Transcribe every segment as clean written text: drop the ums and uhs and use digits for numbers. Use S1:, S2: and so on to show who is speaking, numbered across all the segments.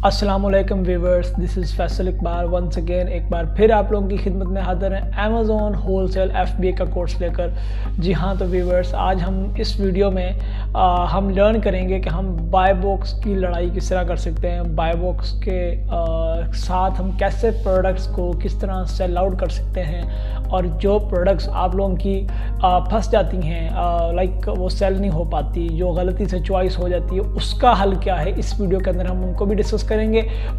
S1: अस्सलामुअलैकुम viewers, this is Faisal Iqbal once again. एक बार फिर आप लोगों की खिदमत में हाजिर हैं अमेज़ॉन होलसेल FBA का कोर्स लेकर। जी हाँ, तो व्यूवर्स, आज हम इस वीडियो में हम लर्न करेंगे कि हम बाय बॉक्स की लड़ाई किस तरह कर सकते हैं। बाय बॉक्स के साथ हम कैसे प्रोडक्ट्स को किस तरह सेल आउट कर सकते हैं, और जो प्रोडक्ट्स आप लोगों की फंस जाती हैं, लाइक वो सेल नहीं हो पाती, जो गलती से चॉइस हो जाती है, उसका हल क्या है, इस वीडियो के अंदर हम उनको भी डिस्कस करेंगे।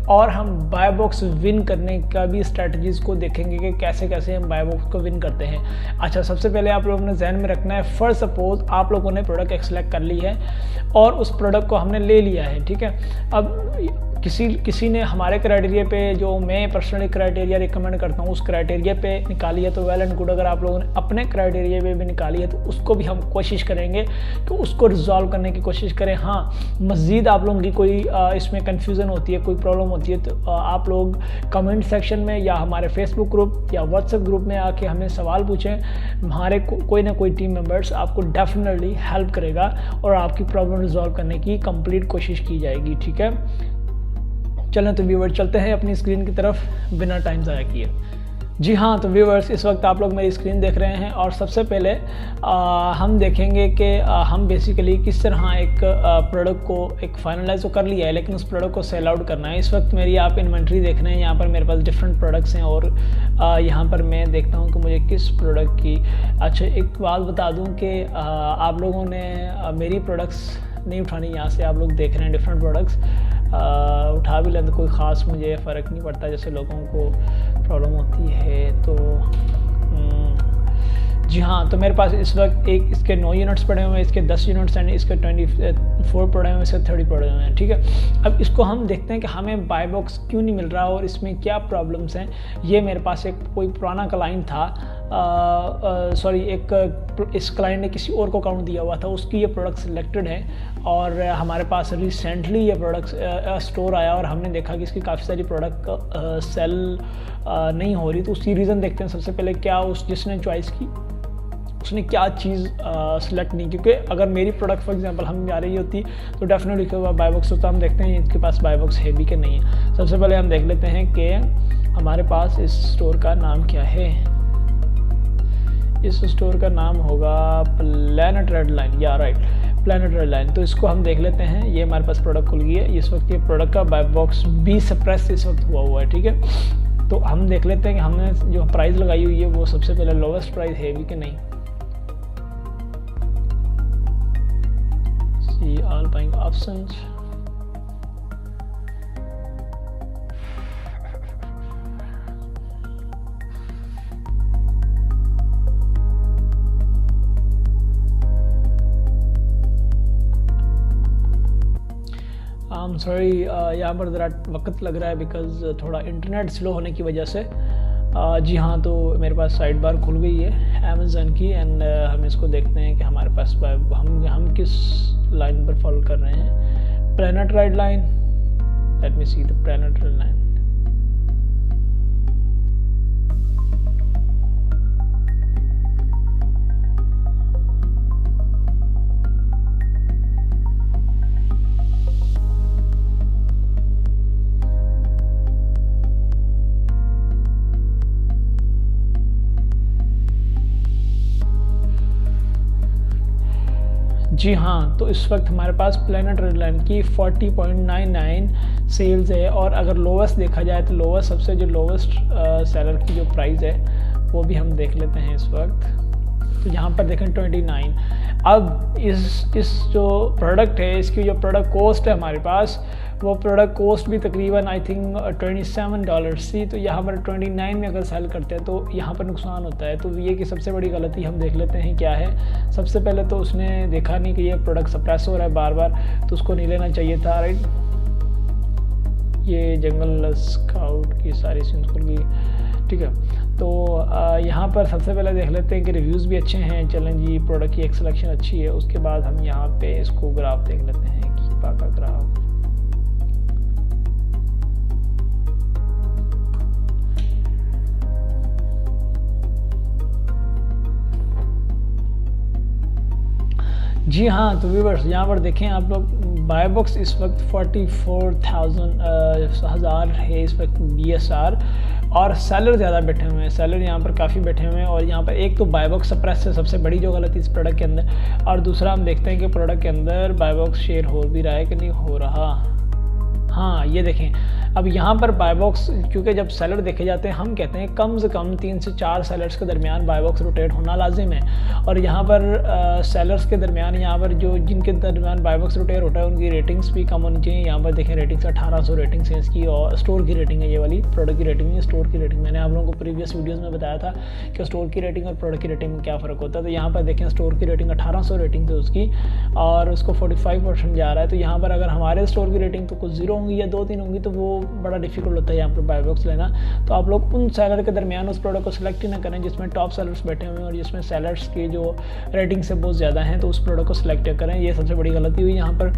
S1: और हम बाय बॉक्स विन करने का भी स्ट्रेटजीज को देखेंगे कि कैसे कैसे हम बाय बॉक्स को विन करते हैं। अच्छा, सबसे पहले आप लोगों ने जहन में रखना है, फर्स्ट सपोज आप लोगों ने प्रोडक्ट एक सेलेक्ट कर ली है और उस प्रोडक्ट को हमने ले लिया है, ठीक है। अब किसी ने हमारे क्राइटेरिया पे, जो मैं पर्सनली क्राइटेरिया रिकमेंड करता हूँ, उस क्राइटेरिया पे निकाली है तो वेल एंड गुड। अगर आप लोगों ने अपने क्राइटेरिया पे भी निकाली है तो उसको भी हम कोशिश करेंगे कि उसको रिजॉल्व करने की कोशिश करें। हाँ, मज़ीद आप लोगों की कोई इसमें कन्फ्यूज़न होती है, कोई प्रॉब्लम होती है, तो आप लोग कमेंट सेक्शन में या हमारे फेसबुक ग्रुप या व्हाट्सएप ग्रुप में आके हमें सवाल पूछें। हमारे कोई ना कोई टीम मेंबर्स आपको डेफिनेटली हेल्प करेगा और आपकी प्रॉब्लम रिजॉल्व करने की कंप्लीट कोशिश की जाएगी, ठीक है। चलें तो व्यूवर्स, चलते हैं अपनी स्क्रीन की तरफ बिना टाइम ज़ाया किए। जी हाँ, तो व्यूवर्स, इस वक्त आप लोग मेरी स्क्रीन देख रहे हैं और सबसे पहले हम देखेंगे कि हम बेसिकली किस तरह एक प्रोडक्ट को एक फाइनलाइज तो कर लिया है, लेकिन उस प्रोडक्ट को सेल आउट करना है। इस वक्त मेरी आप इन्वेंट्री देख रहे हैं, यहाँ पर मेरे पास डिफरेंट प्रोडक्ट्स हैं और यहाँ पर मैं देखता हूँ कि मुझे किस प्रोडक्ट की। अच्छा, एक बात बता दूँ कि आप लोगों ने मेरी प्रोडक्ट्स नहीं उठानी, यहाँ से आप लोग देख रहे हैं डिफरेंट प्रोडक्ट्स, उठा भी लें तो कोई ख़ास मुझे फ़र्क नहीं पड़ता, जैसे लोगों को प्रॉब्लम होती है। तो जी हाँ, तो मेरे पास इस वक्त एक इसके 9 यूनिट्स पड़े हुए हैं, इसके 10 यूनिट्स एंड इसके 24 पड़े हुए हैं, इसके 30 पड़े हुए हैं, ठीक है। अब इसको हम देखते हैं कि हमें बाय बॉक्स क्यों नहीं मिल रहा और इसमें क्या प्रॉब्लम्स हैं। ये मेरे पास एक कोई पुराना क्लाइंट था, इस क्लाइंट ने किसी और को अकाउंट दिया हुआ था, उसकी ये प्रोडक्ट सिलेक्टेड है और हमारे पास रिसेंटली ये प्रोडक्ट स्टोर आया और हमने देखा कि इसकी काफ़ी सारी प्रोडक्ट सेल नहीं हो रही। तो उसकी रीज़न देखते हैं। सबसे पहले क्या जिसने चॉइस की उसने क्या चीज़ सेलेक्ट नहीं, क्योंकि अगर मेरी प्रोडक्ट फॉर एग्जांपल हम आ रही होती तो डेफिनेटली बाय बॉक्स होता। हम देखते हैं इसके पास बाय बॉक्स है भी कि नहीं है। सबसे पहले हम देख लेते हैं कि हमारे पास इस स्टोर का नाम क्या है। इस स्टोर का नाम होगा प्लैनेट रेड लाइन, या राइट, प्लैनेट रेड लाइन। तो इसको हम देख लेते हैं। ये हमारे पास प्रोडक्ट खुल गई है। इस वक्त ये प्रोडक्ट का बाय बॉक्स भी सप्रेस इस वक्त हुआ है, ठीक है। तो हम देख लेते हैं कि हमने जो प्राइस लगाई हुई है वो सबसे पहले लोवेस्ट प्राइस है भी कि नहीं। See all buying options, sorry, यहाँ पर ज़रा वक्त लग रहा है बिकॉज़ थोड़ा इंटरनेट स्लो होने की वजह से। जी हाँ, तो मेरे पास साइड बार खुल गई है अमेज़न की एंड हम इसको देखते हैं कि हमारे पास हम किस लाइन पर फॉलो कर रहे हैं। Planet red line, let me see the planet red line. जी हाँ, तो इस वक्त हमारे पास प्लैनेट रेड लाइन की 40.99 सेल्स है और अगर लोवेस्ट देखा जाए तो लोवेस्ट, सबसे जो लोवेस्ट सेलर की जो प्राइस है वो भी हम देख लेते हैं इस वक्त। तो यहाँ पर देखें 29। अब इस जो प्रोडक्ट है, इसकी जो प्रोडक्ट कॉस्ट है हमारे पास, वो प्रोडक्ट कॉस्ट भी तकरीबन आई थिंक $27 थी। तो यहाँ पर 29 में अगर सेल करते हैं तो यहाँ पर नुकसान होता है। तो ये कि सबसे बड़ी गलती हम देख लेते हैं क्या है। सबसे पहले तो उसने देखा नहीं कि ये प्रोडक्ट सप्रेस हो रहा है बार बार, तो उसको नहीं लेना चाहिए था, राइट। ये जंगल स्काउट की सारी सीन्स खुल गई, ठीक है। तो यहाँ पर सबसे पहले देख लेते हैं कि रिव्यूज़ भी अच्छे हैं। चलें जी, प्रोडक्ट की एक सिलेक्शन अच्छी है। उसके बाद हम यहाँ पे इसको ग्राफ देख लेते हैं कि पाका ग्राफ। जी हाँ, तो व्यूवर्स, यहाँ पर देखें आप लोग बाय बॉक्स इस वक्त 44,000 है इस वक्त BSR, और सेलर ज़्यादा बैठे हुए हैं, सेलर यहाँ पर काफ़ी बैठे हुए हैं। और यहाँ पर एक तो बाय बॉक्स सप्रेस है सबसे बड़ी जो गलती इस प्रोडक्ट के अंदर, और दूसरा हम देखते हैं कि प्रोडक्ट के अंदर बाय बॉक्स शेयर हो भी रहा है कि नहीं हो रहा। हाँ ये देखें, अब यहाँ पर बाय बॉक्स, क्योंकि जब सेलर देखे जाते हैं हम कहते हैं कम से कम 3 से 4 सेलर्स के दरमियान बाय बॉक्स रोटेट होना लाजिम है। और यहाँ पर सेलर्स के दरमियान, यहाँ पर जो जिनके दरमियान बाय बॉक्स रोटेट होता है उनकी रेटिंग्स भी कम होनी चाहिए। यहाँ पर देखें रेटिंग्स 1800 रेटिंग्स हैं इसकी, और स्टोर की रेटिंग है ये वाली, प्रोडक्ट की रेटिंग है, स्टोर की रेटिंग। मैंने आप लोगों को प्रीवियस वीडियोज़ में बताया था कि स्टोर की रेटिंग और प्रोडक्ट की रेटिंग में क्या फ़र्क होता है। तो यहाँ पर देखें स्टोर की रेटिंग 1800 रेटिंग है उसकी, और उसको 45% जा रहा है। तो यहाँ पर अगर हमारे स्टोर की रेटिंग तो कुछ 0 होंगी या 2-3 होंगी तो वो बड़ा डिफिकल्ट होता है यहाँ पर बाय बॉक्स लेना। तो आप लोग उन सेलर के दरमियान उस प्रोडक्ट को सिलेक्ट ही ना करें जिसमें टॉप सेलर्स बैठे हुए हैं और जिसमें सेलर्स के जो रेटिंग से बहुत ज़्यादा हैं, तो उस प्रोडक्ट को सिलेक्ट करें। ये सबसे बड़ी गलती हुई यहाँ पर,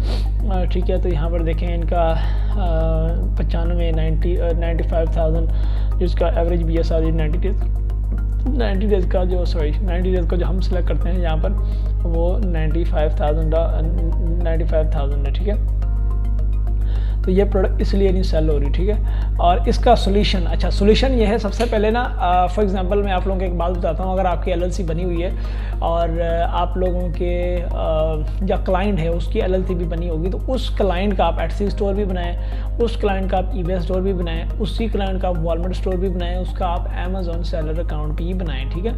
S1: ठीक है। तो यहाँ पर देखें इनका 95,000 जिसका एवरेज BSR 90 डेज़ का जो 90 डेज़ को जो हम सिलेक्ट करते हैं यहाँ पर वो 95,000 है, ठीक है। तो ये प्रोडक्ट इसलिए नहीं सेल हो रही, ठीक है। और इसका सोल्यूशन, अच्छा सोल्यूशन ये है, सबसे पहले ना फॉर एग्जांपल मैं आप लोगों को एक बात बताता हूँ। अगर आपकी LLC बनी हुई है और आप लोगों के या क्लाइंट है उसकी LLC भी बनी होगी, तो उस क्लाइंट का आप Etsy स्टोर भी बनाएं, उस क्लाइंट का आप eBay स्टोर भी बनाएं, उसी क्लाइंट का आप Walmart स्टोर भी बनाएं, उसका आप Amazon सेलर अकाउंट भी बनाएं, ठीक है।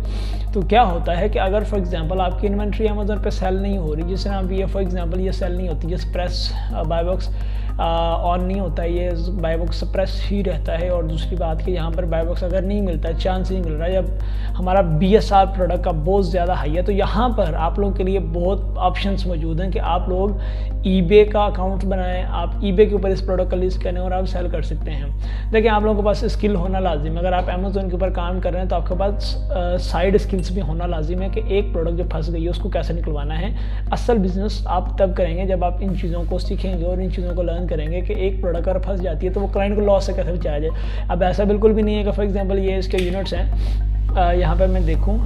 S1: तो क्या होता है कि अगर फॉर एग्जांपल आपकी इन्वेंट्री Amazon पे सेल नहीं हो रही, जिस तरह ये फॉर एग्जांपल ये सेल नहीं होती, ये सप्रेस बाय बॉक्स ऑन नहीं होता है, ये बाय बॉक्स सप्रेस ही रहता है। और दूसरी बात कि यहाँ पर बाय बॉक्स अगर नहीं मिलता है, चांस नहीं मिल रहा है, जब हमारा BSR प्रोडक्ट का बहुत ज़्यादा हाई है, तो यहाँ पर आप लोगों के लिए बहुत ऑप्शंस मौजूद हैं कि आप लोग eBay का अकाउंट बनाएं, आप eBay के ऊपर इस प्रोडक्ट का लिस्ट करें और आप सेल कर सकते हैं। देखिए आप लोगों के पास स्किल होना लाजिम है। अगर आप Amazon के ऊपर काम कर रहे हैं तो आपके पास साइड स्किल्स भी होना लाजिम है कि एक प्रोडक्ट जो फंस गई है उसको कैसे निकलवाना है। असल बिजनेस आप तब करेंगे जब आप इन चीज़ों को सीखेंगे और इन चीज़ों को लर्न करेंगे कि एक प्रोडक्ट अगर फंस जाती है तो वो क्लाइंट को लॉस से कैसे बचाया जाए। अब ऐसा बिल्कुल भी नहीं है कि फॉर एग्जांपल ये इसके यूनिट्स हैं, यहाँ पर मैं देखूँ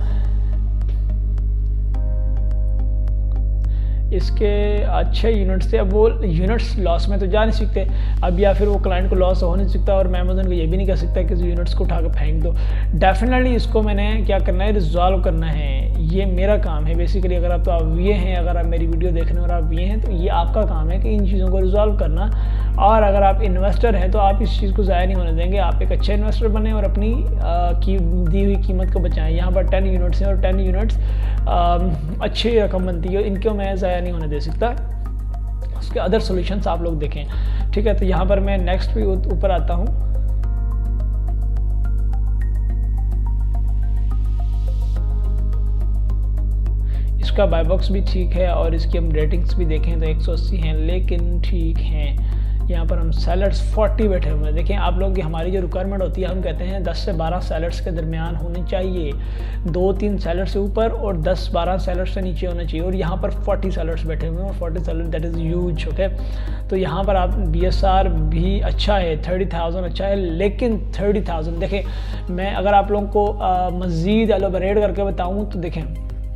S1: इसके अच्छे यूनिट्स थे, अब वो यूनिट्स लॉस में तो जा नहीं सकते अब, या फिर वो क्लाइंट को लॉस हो नहीं सकता, और मैं अमेज़न को ये भी नहीं कह सकता कि यूनिट्स को उठा कर फेंक दो। डेफिनेटली इसको मैंने क्या करना है, रिजॉल्व करना है, ये मेरा काम है बेसिकली। अगर आप तो आप VA हैं, अगर आप मेरी वीडियो देखने और आप VA हैं तो ये आपका काम है कि इन चीज़ों को रिजॉल्व करना। और अगर आप इन्वेस्टर हैं तो आप इस चीज़ को ज़ाया नहीं होने देंगे, आप एक अच्छे इन्वेस्टर बने और अपनी दी हुई कीमत को बचाएं। यहाँ पर 10 यूनिट्स हैं और 10 यूनिट्स अच्छी रकम बनती है, इनको मैं ज़ाया नहीं होने दे सकता। उसके अदर सॉल्यूशंस आप लोग देखें, ठीक है। तो यहाँ पर मैं नेक्स्ट भी ऊपर आता हूँ। इसका बाय बॉक्स भी ठीक है और इसकी हम रेटिंग्स भी देखें तो 180 हैं, लेकिन ठीक हैं। यहाँ पर हम सेलर्स 40 बैठे हुए हैं। देखें आप लोग की हमारी जो रिक्वायरमेंट होती है, हम कहते हैं 10 से 12 सेलर्स के दरमियान होने चाहिए, 2-3 सेलर से ऊपर और 10-12 सेलर्स से नीचे होना चाहिए। और यहाँ पर 40 सेलर्स बैठे हुए हैं और 40 seller that is huge, okay. तो यहाँ पर आप BSR भी अच्छा है, 30,000 अच्छा है, लेकिन 30,000 देखें, मैं अगर आप लोगों को मज़ीद एलोबरेट करके बताऊँ तो देखें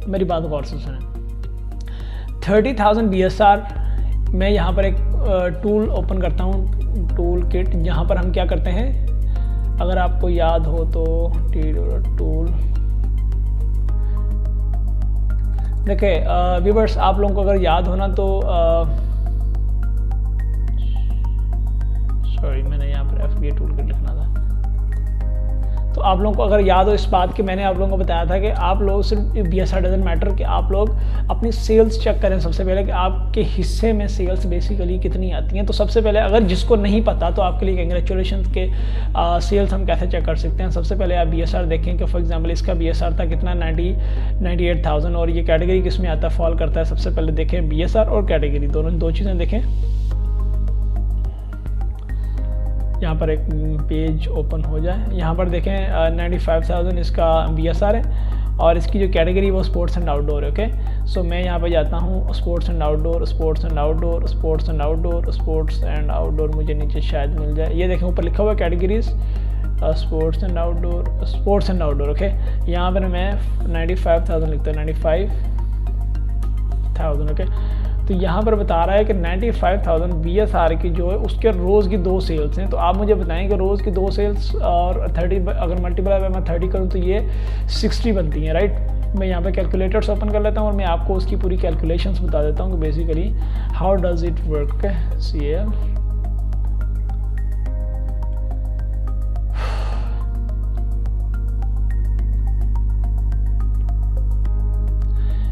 S1: मेरी बात गौर से सुनें। 30,000 BSR, मैं यहाँ पर एक टूल ओपन करता हूँ, टूल किट, जहाँ पर हम क्या करते हैं, अगर आपको याद हो तो टूल देखिए व्यूअर्स, आप लोगों को अगर याद होना तो सॉरी मैंने यहाँ पर FBA टूल किट लिखना था। तो आप लोगों को अगर याद हो इस बात कि मैंने आप लोगों को बताया था कि आप लोग सिर्फ BSR डजंट मैटर, कि आप लोग अपनी सेल्स चेक करें सबसे पहले कि आपके हिस्से में सेल्स बेसिकली कितनी आती हैं। तो सबसे पहले अगर जिसको नहीं पता तो आपके लिए कंग्रेचुलेशन के सेल्स हम कैसे चेक कर सकते हैं। सबसे पहले आप BSR देखें कि फॉर एग्जांपल इसका BSR था कितना, 98,000, और ये कैटेगरी किस में आता है, फॉल करता है। सबसे पहले देखें BSR और कैटेगरी, दोनों दो चीज़ें देखें। यहाँ पर एक पेज ओपन हो जाए, यहाँ पर देखें 95,000 इसका BSR है और इसकी जो कैटेगरी वो स्पोर्ट्स एंड आउटडोर है, ओके। सो मैं यहाँ पे जाता हूँ sports and outdoor, sports and outdoor, sports and outdoor, sports and outdoor, मुझे नीचे शायद मिल जाए, ये देखें ऊपर लिखा हुआ है categories, sports and outdoor, sports and outdoor, okay. यहाँ पर मैं 95,000 लिखता हूँ, 95,000, ओके। तो यहाँ पर बता रहा है कि 95,000 BSR की जो है उसके रोज़ की 2 सेल्स हैं। तो आप मुझे बताएं कि रोज़ की 2 सेल्स और 30 अगर मल्टीप्लाई बाय मैं 30 करूँ तो ये 60 बनती हैं, राइट। मैं यहाँ पे कैलकुलेटर्स ओपन कर लेता हूँ और मैं आपको उसकी पूरी कैलकुलेशंस बता देता हूँ कि basically how does it work. CL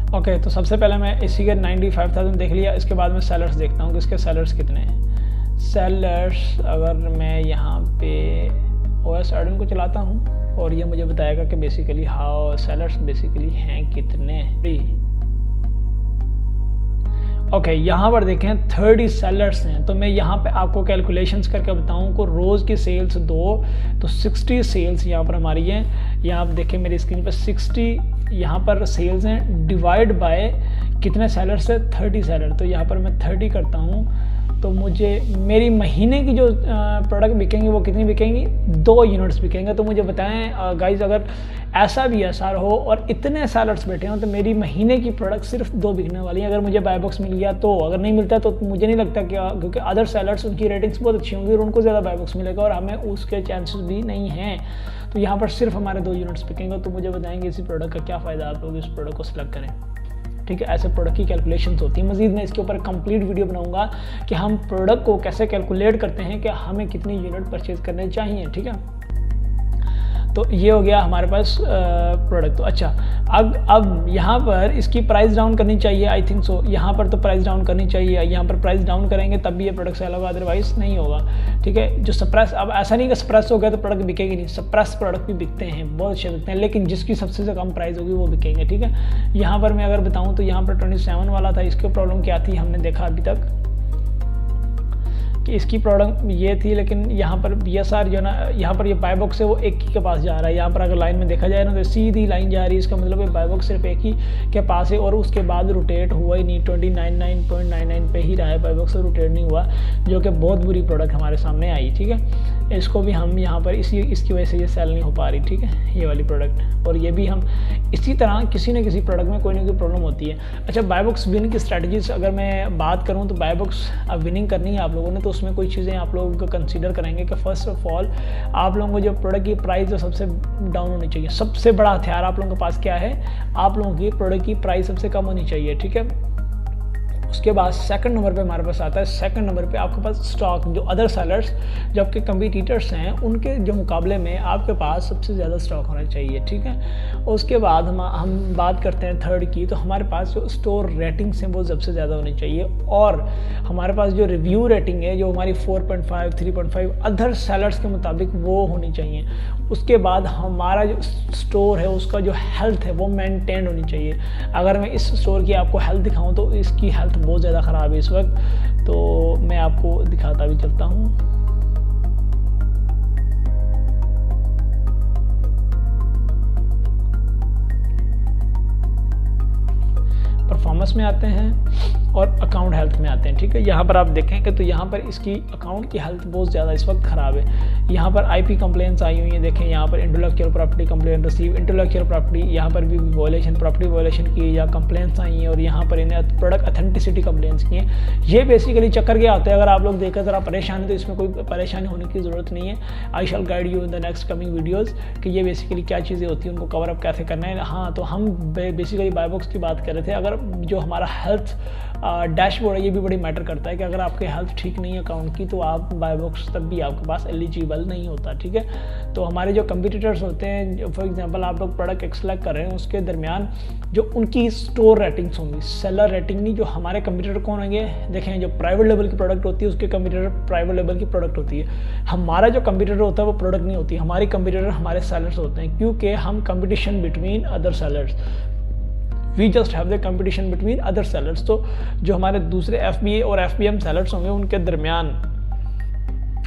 S1: okay तो सबसे पहले मैं इसी के 95,000 देख लिया। इसके बाद मैं सेलर्स देखता हूँ कि इसके सेलर्स कितने हैं। सेलर्स अगर मैं यहाँ पे OS एडमिन को चलाता हूँ और ये मुझे बताएगा कि बेसिकली हाउ सेलर्स बेसिकली हैं कितने। ओके यहाँ पर देखें 30 सेलर्स हैं। तो मैं यहाँ पे आपको कैलकुलेशंस करके बताऊँ को रोज़ की सेल्स 2 तो 60 सेल्स यहाँ पर हमारी हैं। यहाँ आप देखें मेरी स्क्रीन पर 60 यहाँ पर सेल्स हैं डिवाइड बाय कितने सेलर्स है 30 सेलर। तो यहाँ पर मैं 30 करता हूँ तो मुझे मेरी महीने की जो प्रोडक्ट बिकेंगी वो कितनी बिकेंगी 2 यूनिट्स बिकेंगे। तो मुझे बताएं गाइज अगर ऐसा भी ऐसा हो और इतने सेलर्स बैठे हों तो मेरी महीने की प्रोडक्ट सिर्फ 2 बिकने वाली हैं। अगर मुझे बाय बॉक्स मिल गया तो, अगर नहीं मिलता तो मुझे नहीं लगता कि क्योंकि अदर सेलर्स उनकी रेटिंग्स बहुत अच्छी होंगी और उनको ज़्यादा बाय बॉक्स मिलेगा और हमें उसके चांसेस भी नहीं हैं। तो यहाँ पर सिर्फ हमारे 2 यूनिट्स बिकेंगे। तो मुझे बताएंगे इसी प्रोडक्ट का क्या फ़ायदा आप लोग इस प्रोडक्ट को सिलेक्ट करें। ठीक है, ऐसे प्रोडक्ट की कैलकुलेशंस होती है। मजीद मैं इसके ऊपर कंप्लीट वीडियो बनाऊंगा कि हम प्रोडक्ट को कैसे कैलकुलेट करते हैं कि हमें कितनी यूनिट परचेज करने चाहिए। ठीक है, तो ये हो गया हमारे पास प्रोडक्ट। तो अच्छा अब यहाँ पर इसकी प्राइस डाउन करनी चाहिए, आई थिंक सो। यहाँ पर तो प्राइस डाउन करनी चाहिए, यहाँ पर प्राइस डाउन करेंगे तब भी ये प्रोडक्ट सेल होगा, अदरवाइज नहीं होगा। ठीक है, जो सप्रेस, अब ऐसा नहीं कि सप्रेस हो गया तो प्रोडक्ट बिकेगी नहीं, सप्रेस प्रोडक्ट भी बिकते हैं, बहुत अच्छे बिकते हैं, लेकिन जिसकी सबसे कम प्राइस होगी वो बिकेंगे। ठीक है, यहाँ पर मैं अगर बताऊँ तो यहाँ पर 27 वाला था, इसकी प्रॉब्लम क्या थी हमने देखा अभी तक कि इसकी प्रॉब्लम ये थी, लेकिन यहाँ पर BSR जो ना यहाँ पर ये बाय बॉक्स है वो एक ही के पास जा रहा है। यहाँ पर अगर लाइन में देखा जाए ना तो सीधी लाइन जा रही है, इसका मतलब है बाय बॉक्स सिर्फ एक ही के पास है और उसके बाद रोटेट हुआ ही नहीं, 29.99 पे ही रहा है बाय बॉक्स, से रोटेट नहीं हुआ, जो कि बहुत बुरी प्रोडक्ट हमारे सामने आई। ठीक है, इसको भी हम यहाँ पर इसकी वजह से ये सेल नहीं हो पा रही। ठीक है, ये वाली प्रोडक्ट, और ये भी हम इसी तरह किसी न किसी प्रोडक्ट में कोई ना कोई प्रॉब्लम होती है। अच्छा, बाय बॉक्स विन की स्ट्रैटेजीज अगर मैं बात करूँ तो बाय बॉक्स अब विनिंग करनी है आप लोगों ने, तो उसमें कोई चीज़ें आप लोग कंसीडर करेंगे कि फर्स्ट ऑफ ऑल आप लोगों को जो प्रोडक्ट की प्राइस जो सबसे डाउन होनी चाहिए, सबसे बड़ा हथियार आप लोगों के पास क्या है, आप लोगों की प्रोडक्ट की प्राइस सबसे कम होनी चाहिए। ठीक है, उसके बाद सेकंड नंबर पे हमारे पास आता है, सेकंड नंबर पे आपके पास स्टॉक, जो अदर सेलर्स जो आपके कंपटीटर्स हैं उनके जो मुकाबले में आपके पास सबसे ज़्यादा स्टॉक होना चाहिए। ठीक है, उसके बाद हम बात करते हैं थर्ड की, तो हमारे पास जो स्टोर रेटिंग्स हैं वो सबसे ज़्यादा होनी चाहिए, और हमारे पास जो रिव्यू रेटिंग है जो हमारी 4.5 3.5 अदर सेलर्स के मुताबिक वो होनी चाहिए। उसके बाद हमारा जो स्टोर है उसका जो हेल्थ है वो मेंटेन होनी चाहिए। अगर मैं इस स्टोर की आपको हेल्थ दिखाऊं तो इसकी हेल्थ बहुत ज़्यादा ख़राब है इस वक्त, तो मैं आपको दिखाता भी चलता हूँ। परफॉर्मेंस में आते हैं और अकाउंट हेल्थ में आते हैं। ठीक है, यहाँ पर आप देखेंगे तो यहाँ पर इसकी अकाउंट की हेल्थ बहुत ज़्यादा इस वक्त ख़राब है। यहाँ पर IP कंप्लेंट्स आई हुई हैं, देखें यहाँ पर intellectual property complaint receive, intellectual property, यहाँ पर भी वायलेशन, प्रॉपर्टी वायलेशन की या कंप्लेंट्स आई हैं, और यहाँ पर इन्हें प्रोडक्ट अथेंटिसिटी कंप्लेंट्स की हैं। ये बेसिकली चक्कर क्या होता है, अगर आप लोग देखें ज़रा परेशान है तो इसमें कोई परेशानी होने की ज़रूरत नहीं है। I shall guide you in the next coming videos कि ये बेसिकली क्या चीज़ें होती हैं, उनको कवर अप कैसे करना है। हाँ, तो हम बेसिकली बाय बॉक्स की बात कर रहे थे। अगर जो हमारा हेल्थ डैशबोर्ड है ये भी बड़ी मैटर करता है कि अगर आपके हेल्थ ठीक नहीं है अकाउंट की तो आप बाय बॉक्स तब भी आपके पास एलिजिबल नहीं होता। ठीक है, तो हमारे जो कंपटीटर्स होते हैं, फॉर एग्जांपल आप लोग प्रोडक्ट एक्सलेक्ट कर रहे हैं, उसके दरमियान जो उनकी स्टोर रेटिंग्स होंगी, सेलर रेटिंग नहीं, जो हमारे कंपटीटर कौन होंगे, देखें जो प्राइवेट लेवल की प्रोडक्ट होती है उसके कंपटीटर प्राइवेट लेवल की प्रोडक्ट होती है। हमारा जो कंपटीटर होता है वो प्रोडक्ट नहीं होती, हमारी कंपटीटर हमारे सेलर्स होते हैं, क्योंकि हम competition between other sellers, we just have the competition between other sellers. तो जो हमारे दूसरे FBA और FBM सेलर्स होंगे उनके दरमियान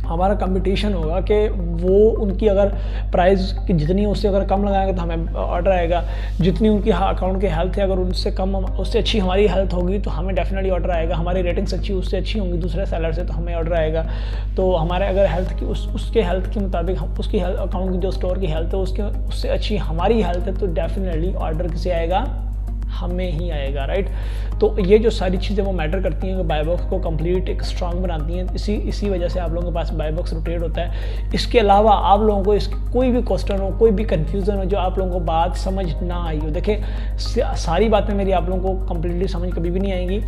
S1: हमारा कंपटीशन होगा कि वो उनकी अगर प्राइस की जितनी उससे अगर कम लगाएंगे तो हमें ऑर्डर आएगा, जितनी उनकी अकाउंट की हेल्थ है अगर उनसे कम उससे अच्छी हमारी हेल्थ होगी तो हमें डेफिनेटली ऑर्डर आएगा, हमारी रेटिंग्स अच्छी उससे अच्छी होंगी दूसरे सेलर से तो हमें ऑर्डर आएगा। तो हमारे अगर हेल्थ की उसके हेल्थ के मुताबिक हम उसकी अकाउंट की जो स्टोर की हेल्थ है उससे अच्छी हमारी हेल्थ है तो डेफिनेटली ऑर्डर किसे आएगा, हमें ही आएगा, राइट। तो ये जो सारी चीज़ें वो मैटर करती हैं, बाय बॉक्स को कंप्लीट एक स्ट्रांग बनाती हैं। इसी वजह से आप लोगों के पास बाय बॉक्स रोटेट होता है। इसके अलावा आप लोगों को कोई भी क्वेश्चन हो, कोई भी कन्फ्यूज़न हो, जो आप लोगों को बात समझ ना आई हो, देखिए सारी बातें मेरी आप लोगों को कंप्लीटली समझ कभी भी नहीं आएंगी,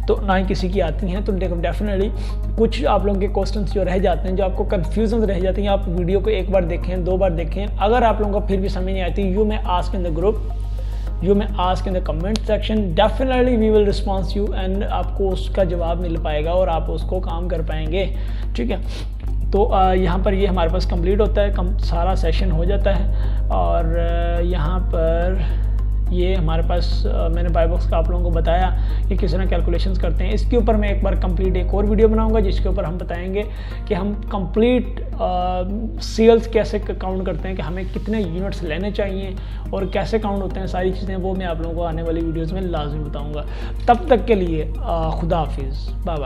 S1: तो ना ही किसी की आती हैं। तो डेफिनेटली कुछ आप लोगों के क्वेश्चन जो रह जाते हैं, जो आपको कन्फ्यूजन रह जाती हैं, आप वीडियो को एक बार देखें, 2 बार देखें। अगर आप लोगों को फिर भी समझ नहीं आती, you may ask in the group, you may ask in the comment section, definitely we will response you, and आपको उसका जवाब मिल पाएगा और आप उसको काम कर पाएंगे, ठीक है। तो यहाँ पर ये हमारे पास कंप्लीट होता है, सारा सेशन हो जाता है। और यहाँ पर ये हमारे पास मैंने बाय बॉक्स का आप लोगों को बताया कि किस तरह कैलकुलेशंस करते हैं। इसके ऊपर मैं एक बार कंप्लीट एक और वीडियो बनाऊंगा, जिसके ऊपर हम बताएंगे कि हम कंप्लीट सेल्स कैसे काउंट करते हैं, कि हमें कितने यूनिट्स लेने चाहिए और कैसे काउंट होते हैं, सारी चीज़ें वो मैं आप लोगों को आने वाली वीडियोज़ में लाजमी बताऊँगा। तब तक के लिए खुदा हाफिज़, बाय बाय।